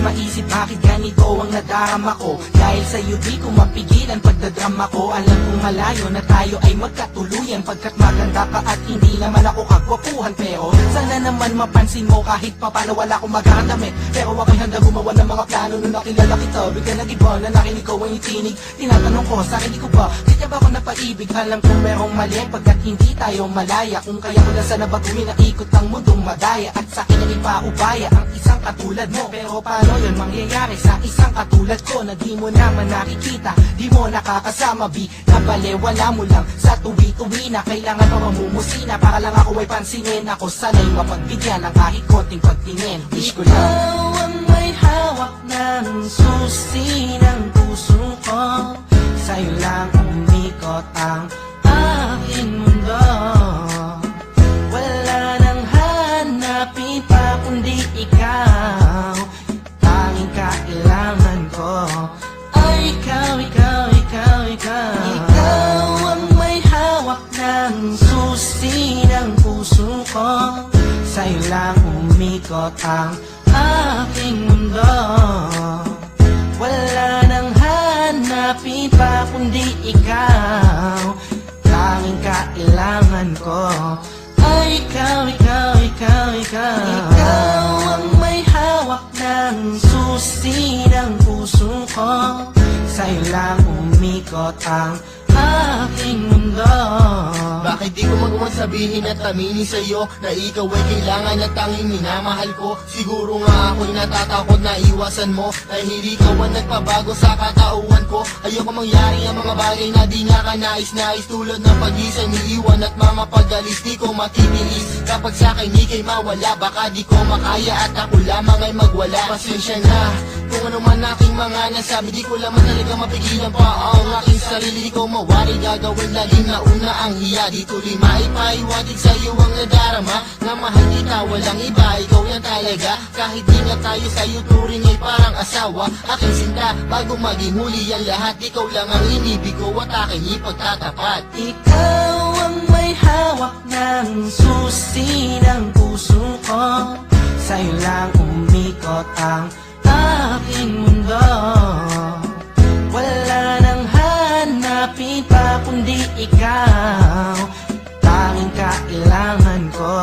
maisip bakit ganito ang nadarama ko. Dahil sa'yo di ko mapigilan pagdadrama ko. Alam kong malayo na tayo ay magkatuluyan, pagkat maganda ka at hindi naman ako kagwapuhan. Pero sana naman mapansin mo kahit papano wala akong magandamit. Pero ako'y handa gumawa ng mga plano nung nakilala kita. Bigla nag-iba na nakinig ko ang itinig. Tinatanong ko sa akin ko ba, di ba ako napaibig? Alam kong merong mali pagkat hindi tayo malaya. Kung kaya ko lang sana baguhin na ikot ang mundong madaya, at sa akin ang ipaubaya ang isang katulad mo. Pero paano yun mangyayari sa isang katulad ko na di mo naman nakikita, di mo nakakasama, nabalewala mo lang sa tuwi-tuwi na kailangan pa mamumusina para lang ako ay pansinin. Ako sana'y mapagbigyan ng kahit konting pagtingin. Wish ko lang ikaw ang may hawak ng susi ng puso ko. Sa'yo lang umikot ang aking mundo. Wala nang hanapin pa kundi ikaw. Tanging kailangan ko ay ikaw, ikaw, ikaw, ikaw. Ikaw ang may hawak ng susi ng puso ko. Sa'yo lang umikot ang aking mundo. Wala nang hanapin pa kundi ikaw. Tanging kailangan ko ay ikaw, ikaw, ikaw, ikaw. Ikaw ang may hawak ng susi ng puso ko. Sa'yo lang umikot ang aking mundo. Bakit di ko magawa sabihin at aminin sa'yo na ikaw ay kailangan at tanging minamahal ko? Siguro nga ako'y natatakot na iwasan mo, dahil ikaw ang nagpabago sa katauhan ko. Ayoko mangyari ang mga bagay na di nga kanais-nais, tulad ng pag-isang iiwan at mga pag-alis. Di ko matitiis kapag sa'kin ika'y mawala. Baka di ko makaya at ako lamang ay magwala. Pasensya na kung ano man aking mga nasabi, di ko lamang talaga mapigilan pa ang aking sarili. Di ko mawari gagawin laging nauna ang hiya. Di tuloy maipaiwatig sa'yo ang nadarama, na mahal kita walang iba, ikaw yan talaga. Kahit di nga tayo sa'yo turing ay parang asawa, aking sinta bago maging huli ang lahat. Ikaw lang ang inibig ko at aking ipagtatapat. Ikaw ang may hawak ng susi ng puso ko. Sa'yo lang umikot ang aking mundo. Wala nang hanapin pa kundi ikaw. Tanging kailangan ko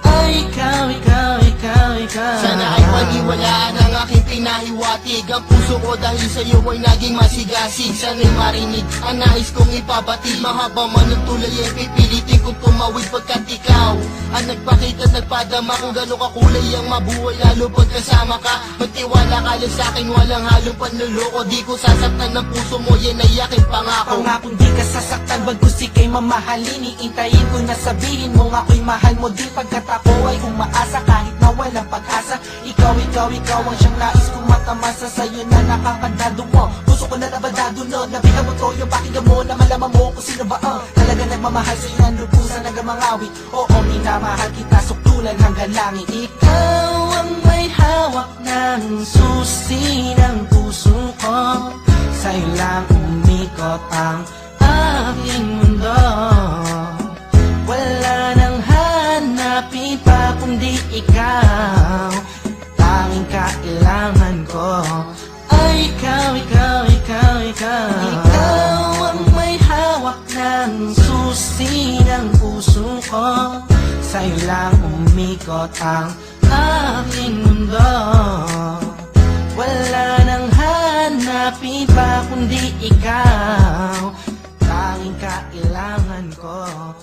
ay ikaw, ikaw, ikaw, ikaw. Sana ay paniwalaan ang aking pinahiwatig. Ang puso ko dahil sa'yo ay naging masigasig. Sana'y marinig ang nais kong ipabati. Mahaba man ang tulay ay pipilitin kong tumawid, pagkat ikaw ang nagpakita at nagpadama kung gano'ng kakulay ang mabuhay, lalo pagkasama ka. Magtiwala ka lang sa'kin, walang halong panluloko. Di ko sasaktan ng puso mo, yan ay aking pangako. Pangakong di ka sasaktan, bagkus ika'y mamahalin. Iintayin ko na sabihin mo ako'y mahal mo din, pagkat ako ay umaasa kahit na walang pag-asa. Ikaw, ikaw, ikaw ang siyang nais kong matamasa. Sa'yo na nakakandado mo, puso ko na nabadado no. Nabihan mo to yung pakinggan mo, na malaman mo kung sino ba talaga nagmamahal sa'yo ng lubusan nagamangawi. Oo, minamahal kita suktulan hanggang langit. Ikaw ang may hawak ng susi ng puso ko. Sa'yo lang umikot ang aking mundo. Wala nang hanapin pa kundi ikaw. Tanging kailangan ko ay ikaw, ikaw, ikaw, ikaw. Ikaw ang may hawak ng susi ng puso ko. Sa'yo lang umikot ang aking mundo. Wala nang hanapin pa kundi ikaw. Tanging kailangan ko